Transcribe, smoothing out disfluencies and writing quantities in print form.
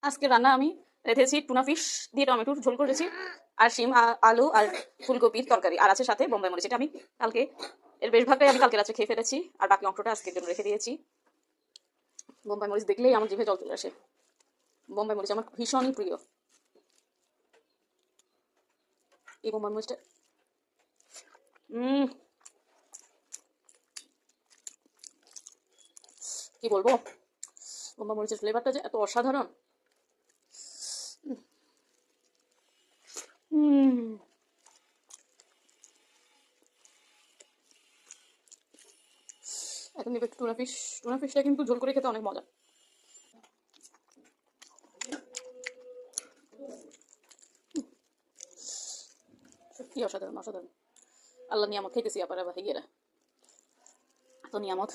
আজকে রান্না আমি রেঁধেছি টুনা ফিশ দিয়ে টমেটোর ঝোল করেছি, আর শিম আলু আর ফুলকপির তরকারি, আর আছে সাথে বোম্বাই মরিচ। এটা আমি কালকে, এর বেশিরভাগটাই আমি কালকে রাত্রে খেয়ে ফেলেছি, আর বাকি অংশটা আজকের জন্য রেখে দিয়েছি। বোম্বাই মরিচ দেখলেই আমার জিভে জল চলে আসে। বোম্বাই মরিচ আমার ভীষণই প্রিয়। এই বোম্বাই মরিচটা কি বলবো, বোম্বাই মরিচের ফ্লেভারটা যে এত অসাধারণ। হুম, এখন একটু টুনা ফিশ। টুনা ফিশটা কিন্তু ঝোল করে খেতে অনেক মজা। সত্যি অসাধারণ অসাধারণ। আল্লাহ নিয়ামত খাইতেছি আবার আবার হিগেরা, এত নিয়ামত।